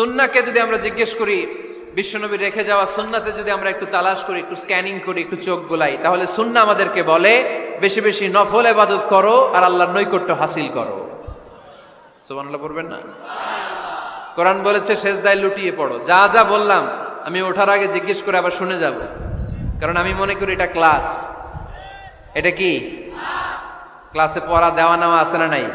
সুন্নাহকে যদি আমরা জিজ্ঞেস করি, বিশ্বনবী রেখে যাওয়া সুন্নাতে যদি আমরা একটু তালাশ করি, একটু স্ক্যানিং করি, একটু চোখ গোলাই, তাহলে সুন্নাহ আমাদেরকে বলে বেশি বেশি নফল ইবাদত করো আর আল্লাহর নৈকট্য হাসিল করো। সুবহানাল্লাহ পড়বেন না? কোরআন বলেছে সেজদায় লুটিয়ে পড়ো। যা যা বললাম আমি ওঠার আগে জিজ্ঞেস করে আবার শুনে যাব, কারণ আমি মনে করি এটা ক্লাস। এটা কি ক্লাসে পড়া দেওয়া নেওয়া আছে না নাই?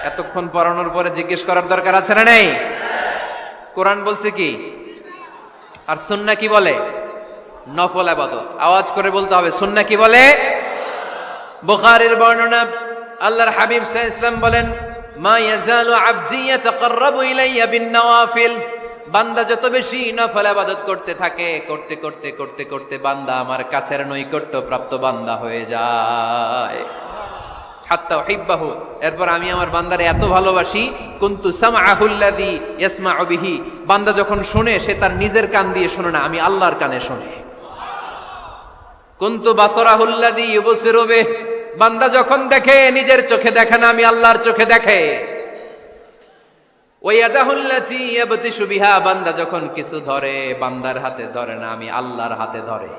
এতক্ষণ পড়ানোর পরে জিজ্ঞেস করার দরকার আছে না নাই? কোরআন বলছে কি আর সুন্নাহ কি বলে? নফল ইবাদত। আওয়াজ করে বলতে হবে, সুন্নাহ কি বলে? বুখারীর বর্ণনা, আল্লাহর হাবিব সাল্লাল্লাহু আলাইহি ওয়াসাল্লাম বলেন, মা ইয়াজালু আবদি ইয়াতাকাররাবু ইলাইয়া বিন নওয়াফিল। বান্দা যত বেশি নফল ইবাদত করতে থাকে, করতে করতে করতে করতে বান্দা আমার কাছের নৈকট্য প্রাপ্ত বান্দা হয়ে যায়। হাত্তা উহিব্বাহু, এরপর আমি আমার বান্দারে এত ভালোবাসি, কুনতু সামআহুল্লাযী ইয়াসমাউ বিহি। বান্দা যখন শুনে সে তার নিজের কান দিয়ে শুনে না, আমি আল্লাহর কানে শুনে। কুনতু বাসরাহুল্লাযী ইউবসিরু বিহি। বান্দা যখন দেখে নিজের চোখে দেখে না, আমি আল্লাহর চোখে দেখে। ওয়ায়াদাহুল্লাতী ইয়াবতিশু বিহা। বান্দা যখন কিছু ধরে বান্দার হাতে ধরে না, আমি আল্লাহর হাতে ধরে।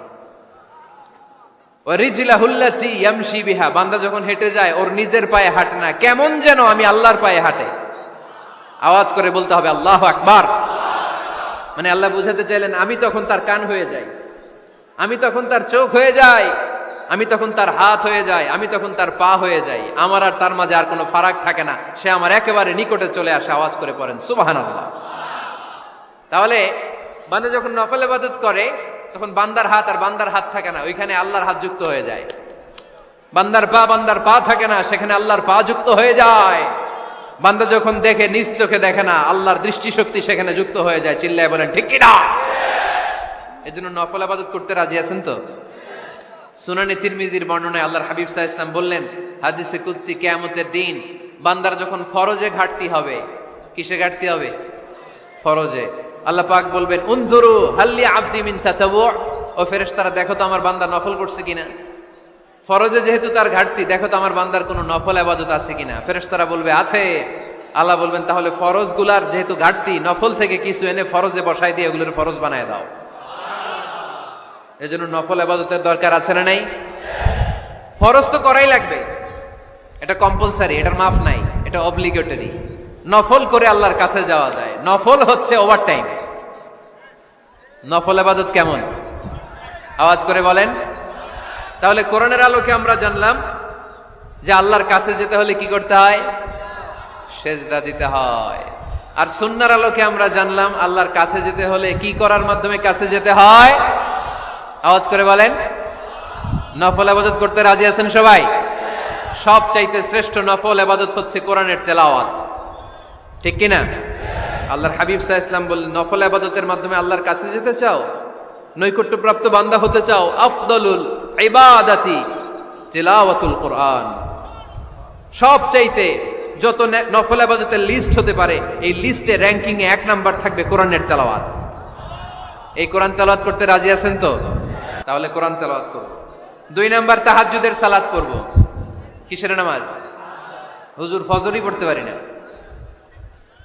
ওয়ারিজলাহুল্লাতী ইয়ামশি বিহা। বান্দা যখন হেঁটে যায় ওর নিজের পায়ে হাঁটে না, কেমন যেন আমি আল্লাহর পায়ে হাঁটে। আওয়াজ করে বলতে হবে আল্লাহু আকবার। মানে আল্লাহ বুঝাতে চাইলেন আমি তখন তার কান হয়ে যাই, আমি তখন তার চোখ হয়ে যাই, আমি তখন তার হাত হয়ে যাই, আমি তখন তার পা হয়ে যাই। আমার আর তার মাঝে আর কোনো ফারাক থাকে না, সে আমার একেবারে নিকটে চলে আসে। আওয়াজ করে পড়েন সুবহানাল্লাহ। তাহলে বান্দা যখন নফল ইবাদত করে তখন বান্দার হাত আর বান্দার হাত থাকে না, ওইখানে আল্লাহর হাত যুক্ত হয়ে যায়। বান্দার পা থাকে না, সেখানে আল্লাহর পা যুক্ত হয়ে যায়। বান্দা যখন দেখে নিজ চোখে দেখে না, আল্লাহর দৃষ্টিশক্তি সেখানে যুক্ত হয়ে যায়। চিল্লায় বলেন ঠিক কি না? এজন্য নফল ইবাদত করতে রাজি আছেন তো? সুনানে তিরমিজির বর্ণনায় আল্লাহর হাবিব সাল্লাল্লাহু আলাইহি ওয়াসাল্লাম বললেন, হাদিসে কুদসি, কিয়ামতের দিন বান্দার যখন ফরজে ঘাটতি হবে, কিসে ঘাটতি হবে? ফরজে। আল্লাহ পাক বলবেন, উনজুরু হাল্লি আবদি মিন তাতাওয়ু। ও ফেরেশতারা দেখো তো আমার বান্দা নফল করছে কিনা। ফরজে যেহেতু তার ঘাটতি, দেখো তো আমার বান্দার কোনো নফল ইবাদত আছে কিনা। ফেরেশতারা বলবে আছে। আল্লাহ বলবেন তাহলে ফরজগুলার যেহেতু ঘাটতি, নফল থেকে কিছু এনে ফরজে বসাই দিয়ে ওগুলোর ফরজ বানায় দাও। এজন্য নফল ইবাদতের দরকার আছে না নাই? ফরজ তো করাই লাগবে, এটা কম্পালসারি, এটার মাফ নাই, এটা অব্লিগেটরি। নফল করে আল্লাহর কাছে যাওয়া যায়। নফল হচ্ছে ওভারটাইম। নফল ইবাদত কেমন? আওয়াজ করে বলেন। তাহলে কোরআনের আলোকে আমরা জানলাম যে আল্লাহর কাছে যেতে হলে কি করতে হয়? সেজদা দিতে হয়। আর সুন্নাহর আলোকে আমরা জানলাম আল্লাহর কাছে যেতে হলে কি করার মাধ্যমে কাছে যেতে হয়? আওয়াজ করে বলেন। নফল ইবাদত করতে রাজি আছেন সবাই? সবচাইতে শ্রেষ্ঠ নফল ইবাদত হচ্ছে কোরআনের তেলাওয়াত, ঠিক কি না? আল্লাহর হাবিব সাল্লাল্লাহু আলাইহি ওয়াসাল্লাম বললেন, নফল ইবাদতের মাধ্যমে আল্লাহর কাছে যেতে চাও, নৈকট্যপ্রাপ্ত বান্দা হতে চাও, আফদলুল ইবাদাতি তিলাওয়াতুল কোরআন। সবচাইতে যত নফল ইবাদতের লিস্ট হতে পারে, এই লিস্টে র্যাঙ্কিং এ 1 নাম্বার থাকবে কোরআনের তেলাওয়াত। এই কোরআন তেলাওয়াত করতে রাজি আছেন তো? তাহলে কোরআন তেলাওয়াত করব। 2 নাম্বার তাহাজ্জুদের সালাত পড়ব। কিসের নামাজ? হুজুর ফজরই পড়তে পারি না।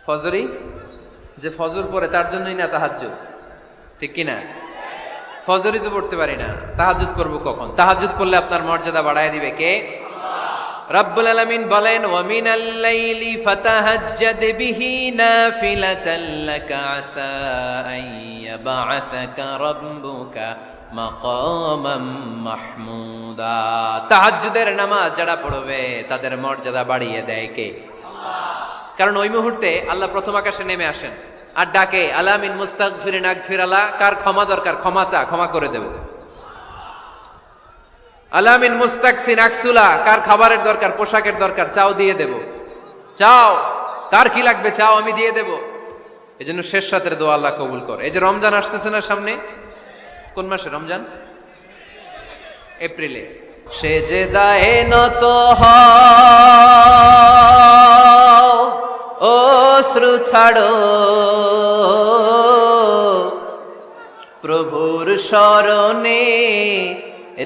ফজরই যে ফজর পড়ে তার জন্যই না তাহাজ্জুদ, ঠিক কি না? ফজরই তো পড়তে পারি না, তাহাজ্জুদ করব কখন? তাহাজ্জুদ পড়লে আপনার মর্যাদা বাড়ায় দিবে কে? রব্বুল আলামিন বলেন, ওয়া মিনাল লাইলি ফাতাহাজ্জাদ বিহি নাফিলাতাল লাকা আসা আন ইয়াবআসাকা রাব্বুকা মাকামাম মাহমুদা। তাহাজ্জুদের নামাজ যারা পড়বে তাদের মর্যাদা বাড়িয়ে দেয় কে? আল্লাহ। কারণ ওই মুহূর্তে আল্লাহ প্রথম আকাশে নেমে আসেন আর ডাকে, আলা মিন মুস্তাগফিরিন আগফিরালা। কার ক্ষমা দরকার? ক্ষমা চা, ক্ষমা করে দেব। আলা মিন মুস্তাকসিন আকসুলা। কার খাবারের দরকার, পোশাকের দরকার, চাও দিয়ে দেব। চাও, কার কি লাগবে চাও, আমি দিয়ে দেব। এজন্য শেষ রাতের দোয়া আল্লাহ কবুল করে। এই যে রমজান আসতেছে না সামনে, কোন মাসে রমজান? এপ্রিলে। সেজদায়ে নত হও, অশ্রু ছাড়ো, প্রভুর শরণে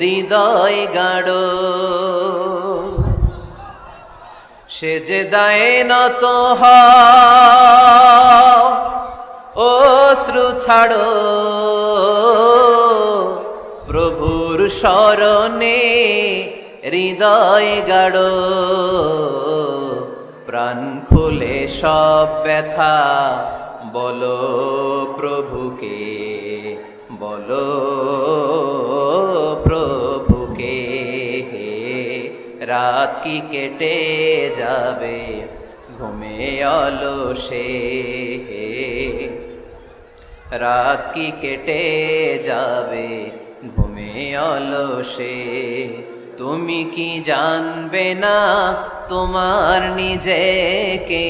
হৃদয় গাড়ো। সেজদায়ে নত হও, অশ্রু ছাড়ো প্রভুর শরণে হৃদয় গাড়ো, প্রাণ খুলে সব ব্যথা বলো প্রভুকে, বলো প্রভুকে। রাত কি কেটে যাবে ঘুমে অলসে, রাত কি কেটে যাবে ঘুমে অলসে। তুমি কি জানবে না তোমার নিজেকে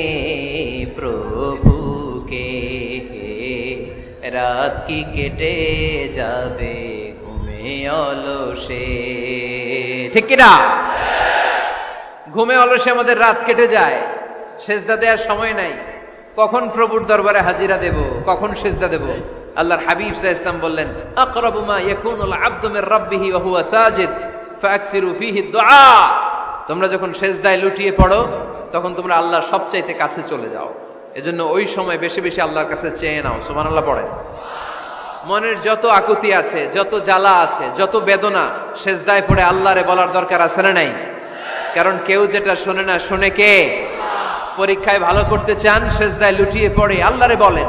প্রভুকে, রাত কি কেটে যাবে ঘুমে অলসে। ঠিক কিনা? ঘুমে অলসে আমাদের রাত কেটে যায়, সেজদা দেওয়ার সময় নাই। কখন প্রভুর দরবারে হাজিরা দেব, কখন সেজদা দেব? আল্লাহর হাবিব সাল্লাল্লাহু আলাইহি ওয়াসাল্লাম বললেন, আকরাবু মা ইয়াকুনুল আবদু মির রাব্বিহি ওয়া হুয়া সাজিদ ফাকসিরু ফীহি দুআ। তোমরা যখন সেজদায় লুটিয়ে পড়ো তখন তোমরা আল্লাহর সবচাইতে কাছে চলে যাও। এজন্য ওই সময় বেশি বেশি আল্লাহর কাছে চেয়ে নাও। সুবহানাল্লাহ পড়েন। মনের যত আকুতি আছে, যত জ্বালা আছে, যত বেদনা, সেজদায় পড়ে আল্লাহরে বলার দরকার আছে না নাই? কারণ কেউ যেটা শোনে না, শোনে কে? পরীক্ষায় ভালো করতে চান, সেজদায় লুটিয়ে পড়ে আল্লাহরে বলেন।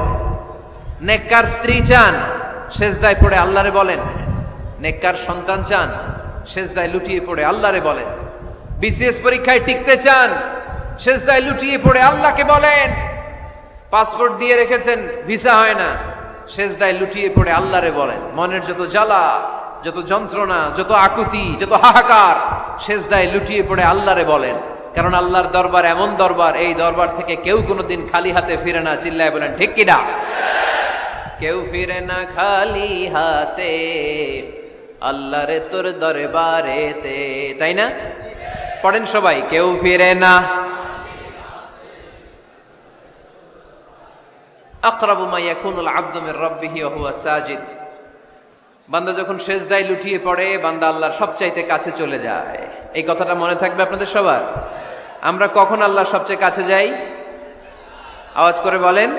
নেককার স্ত্রী চান, সেজদায় পড়ে আল্লাহরে বলেন। নেককার সন্তান চান, সেজদায় লুটিয়ে পড়ে আল্লাহরে বলেন। বিসিএস পরীক্ষায় টিকতে চান, সেজদায় লুটিয়ে পড়ে আল্লাহকে বলেন। পাসপোর্ট দিয়ে রেখেছেন, ভিসা হয় না, সেজদায় লুটিয়ে পড়ে আল্লাহরে বলেন। মনের যত জ্বালা, যত যন্ত্রণা, যত আকুতি, যত হাহাকার, সেজদায় লুটিয়ে পড়ে আল্লাহরে বলেন। কারণ আল্লাহর দরবার এমন দরবার, এই দরবার থেকে কেউ কোনোদিন খালি হাতে ফিরে না। চিল্লায় বলেন ঠিক কিনা? কেউ ফিরে না খালি হাতে আল্লাহরে তোর দরবারেতে, তাই না? পড়েন সবাই, কেউ ফিরে না। আকরাবু মা ইয়াকুনুল আবদু মির রাব্বিহি ওয়া হুয়া সাজিদ। বান্দা যখন সেজদায় লুটিয়ে পড়ে, বান্দা আল্লাহর সবচাইতে কাছে চলে যায়। এই কথাটা মনে থাকবে আপনাদের সবার। আমরা কখন আল্লাহর সবচেয়ে কাছে যাই? আওয়াজ করে বলেন।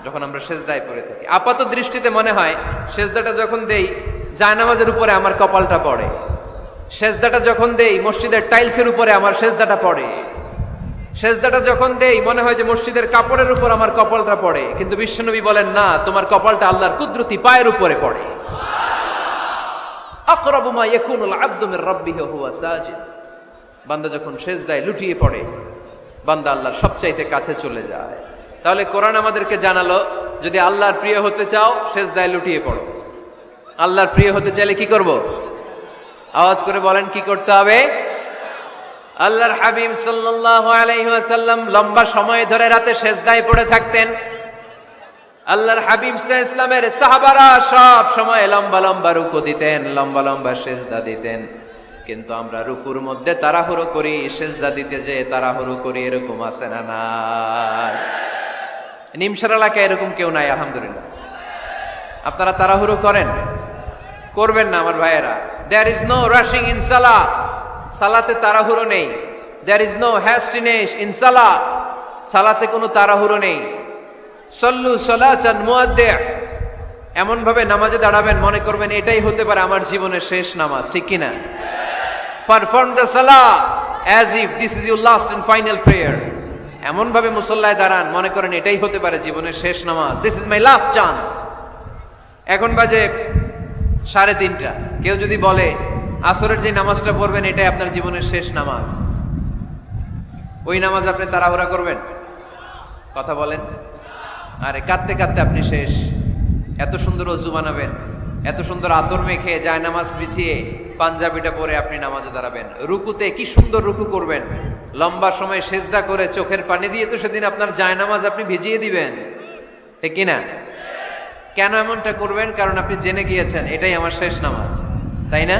যখন আমরা সেজদায় পড়ে থাকি। আপাত দৃষ্টিতে মনে হয় সেজদাটা যখন দেই জায়নামাজের উপরে আমার কপালটা পড়ে, সেজদাটা যখন দেই মসজিদের টাইলসের উপরে আমার সেজদাটা পড়ে, সেজদাটা যখন দেই মনে হয় যে মসজিদের কাপড়ের উপর আমার কপালটা পড়ে। কিন্তু বিশ্বনবী বলেন না, তোমার কপালটা আল্লাহর কুদরতি পায়ের উপরে পড়ে। আকরাবু মা ইয়াকুনুল আবদু মির রাব্বিহি ওয়া হুয়া সাজিদ। বান্দা যখন সেজদায় লুটিয়ে পড়ে, বান্দা আল্লাহর সবচাইতে কাছে চলে যায়। তাহলে কোরআন আমাদেরকে জানালো, যদি আল্লাহর প্রিয় হতে চাও সেজদায় লুটিয়ে পড়ো। আল্লাহর প্রিয় হতে চাইলে কি করব? আওয়াজ করে বলেন কি করতে হবে? আল্লাহর হাবিব সাল্লাল্লাহু আলাইহি ওয়াসাল্লাম লম্বা সময় ধরে রাতে সেজদায় পড়ে থাকতেন। আল্লাহর হাবিব সাল্লাল্লাহু আলাইহি ওয়াসাল্লামের সাহাবারা সব সময় লম্বা লম্বা রুকু দিতেন, লম্বা লম্বা সেজদা দিতেন। কিন্তু আমরা রুকুর মধ্যে তাড়াহুড়ো করি, সেজদা দিতে যে তাড়াহুড়ো করি, এরকম আছে না নাই? নিমসার এলাকায় এরকম কেউ নাই আলহামদুলিল্লাহ। আপনারা তাড়াহুড়ো করেন? করবেন না আমার ভাইয়েরা। There is no rushing in সালাহ। সালাতে তাড়াহুড়ো নেই। There is no hastiness in সালাহ। সালাতে কোনো তাড়াহুড়ো নেই। সল্লু সালাতান মুআদ্দিআ। এমন ভাবে নামাজে দাঁড়াবেন মনে করবেন এটাই হতে পারে আমার জীবনের শেষ নামাজ, ঠিক কিনা? পারফর্ম দ্য সালাহ as if this is your last and final prayer. এমন ভাবে মুসল্লায় দাঁড়ান মনে করেন এটাই হতে পারে জীবনের শেষ নামাজ। This is my last chance. এখন বাজে 3:30। কেউ যদি বলে আসরের যে নামাজটা পড়বেন এটাই আপনার জীবনের শেষ নামাজ, ওই নামাজ আপনি তাড়াহুড়া করবেন? কথা বলেন। আরে কাঁদতে কাঁদতে আপনি শেষ। এত সুন্দর ওযু বানাবেন, এত সুন্দর আতর মেখে জায়নামাজ বিছিয়ে পাঞ্জাবিটা পরে আপনি নামাজে দাঁড়াবেন। রুকুতে কি সুন্দর রুকু করবেন, লম্বা সময় সেজদা করে চোখের পানি দিয়ে তো সেদিন আপনার জায়নামাজ আপনি ভিজিয়ে দিবেন, ঠিক কিনা? কেন এমনটা করবেন? কারণ আপনি জেনে গিয়েছেন এটাই আমার শেষ নামাজ, তাই না?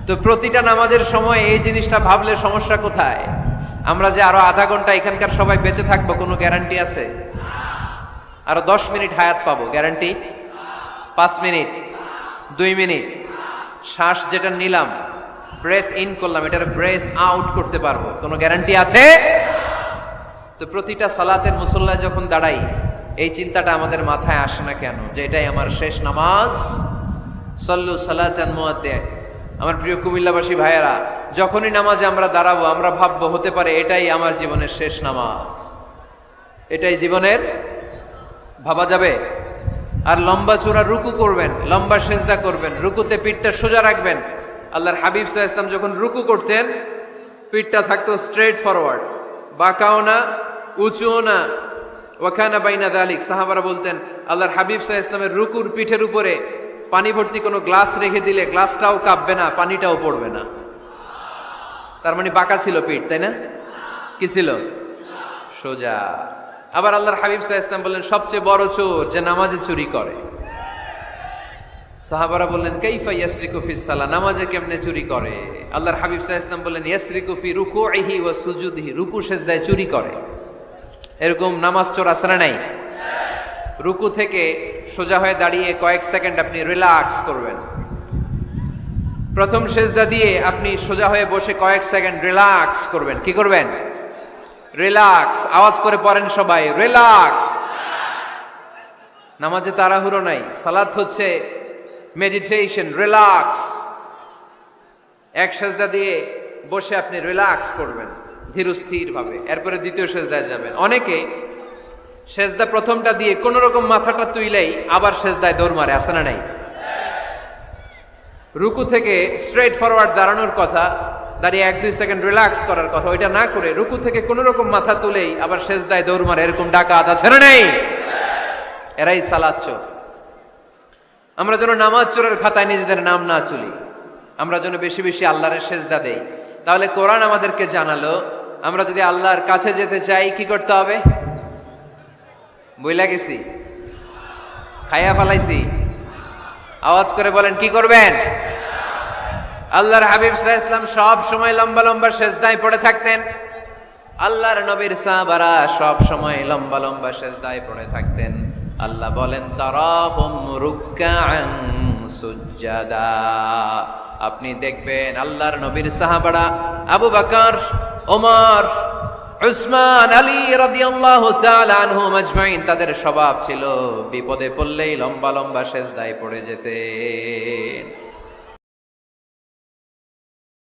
তো প্রতিটা নামাজের সময় এই জিনিসটা ভাবলে সমস্যা কোথায়? আমরা যে আরো আধা ঘন্টা এখানকার সবাই বেঁচে থাকবো কোনো গ্যারান্টি আছে? আরো 10 মিনিট হায়াত পাবো, গ্যারান্টি? 5 মিনিট, 2 মিনিট, শ্বাস যেটা নিলাম, ব্রেথ ইন করলাম, এটার ব্রেথ আউট করতে পারবো, কোনো গ্যারান্টি আছে? তো প্রতিটা সালাতের মুসল্লায় যখন দাঁড়াই এই চিন্তাটা আমাদের মাথায় আসে না কেন যে এটাই আমার শেষ নামাজ? সল্লু সালাতান মুআদ্দিন। আমার প্রিয় কুমিল্লাবাসী ভাইয়েরা, যখনই নামাজে আমরা দাঁড়াবো আমরা ভাববো হতে পারে এটাই আমার জীবনের শেষ নামাজ, এটাই জীবনের, ভাবা যাবে? আর লম্বা চূড়া রুকু করবেন, লম্বা সেজদা করবেন, রুকুতে পিঠটা সোজা রাখবেন। আল্লাহর হাবিব সাল্লাল্লাহু আলাইহি ওয়াসাল্লাম যখন রুকু করতেন পিঠটা থাকতো স্ট্রেট ফরওয়ার্ড, বাঁকাও না উঁচুও না। ওয়াকানা বাইনা যালিক। সাহাবারা বলতেন আল্লাহর হাবিব সাল্লাল্লাহু আলাইহি ওয়াসাল্লামের রুকুর পিঠের উপরে পানি ভর্তি কোনো গ্লাস রেখে দিলে গ্লাসটাও কাঁপবে না, পানিটাও পড়বে না। তার মানে বাঁকা ছিল পিঠ, তাই না? কি ছিল? সোজা। আবার আল্লাহর হাবিব সাল্লাল্লাহু আলাইহি ওয়াসাল্লাম বললেন সবচেয়ে বড় চোর যে নামাজে চুরি করে। সাহাবারা বললেন কাইফা ইয়াসরিকু ফিস সালাহ, নামাজে কেমনে চুরি করে? আল্লাহর হাবিব সাল্লাল্লাহু আলাইহি ওয়াসাল্লাম বললেন ইয়াসরিকু ফি রুকুইহি ওয়া সুজুদিহি, রুকু সেজদায় চুরি করে। এরকম নামাজ চোর আছে না নাই? রুকু থেকে সোজা হয়ে দাঁড়িয়ে কয়েক সেকেন্ড আপনি রিল্যাক্স করবেন। প্রথম সেজদা দিয়ে আপনি সোজা হয়ে বসে কয়েক সেকেন্ড রিল্যাক্স করবেন। কি করবেন? রিল্যাক্স। আওয়াজ করে পড়েন সবাই, রিল্যাক্স। নামাজে তাড়াহুড়ো নাই, সালাত হচ্ছে মেডিটেশন, রিল্যাক্স। এক সেজদা দিয়ে বসে আপনি রিল্যাক্স করবেন ধীরস্থির ভাবে, এরপরে দ্বিতীয় সেজদায় যাবেন। অনেকে সেজদা প্রথমটা দিয়ে কোন রকম মাথাটা তুইলেই আবার সেজদায় দৌড় মারে, আছে না নাই? রুকু থেকে স্ট্রেট ফরওয়ার্ড দাঁড়ানোর কথা, দাঁড়িয়ে 1-2 সেকেন্ড রিল্যাক্স করার কথা, ওইটা না করে রুকু থেকে কোন রকম মাথা তুলেই আবার সেজদায় দৌড় মারে, এরকম ডাকাত আছে না নাই? এরাই সালাত চোর। আমরা যেন নামাজ চোরের খাতায় নিজেদের নাম না চুলি, আমরা যেন বেশি বেশি আল্লাহর সেজদা দেই। তাহলে কোরআন আমাদেরকে জানালো আমরা যদি আল্লাহর কাছে যেতে চাই কি করতে হবে? বইলা গেছি, খাইয়া ফেলাইছি? আওয়াজ করে বলেন কি করবেন? আল্লাহর হাবিব সাল্লাল্লাহু আলাইহি ওয়াসাল্লাম সব সময় লম্বা লম্বা সেজদায় পড়ে থাকতেন। আল্লাহর নবীর সাহাবারা সব সময় লম্বা লম্বা সেজদায় পড়ে থাকতেন। আল্লাহ বলেন তারাহুম রুকআন সুজদা। আপনি দেখবেন আল্লাহর নবীর সাহাবারা আবু বকর, ওমর, উসমান, আলী রাদিয়াল্লাহু তাআলা আনহুম আজমাইন, তাদের স্বভাব ছিল বিপদে পড়লেই লম্বা লম্বা সেজদায় পড়ে যেতেন।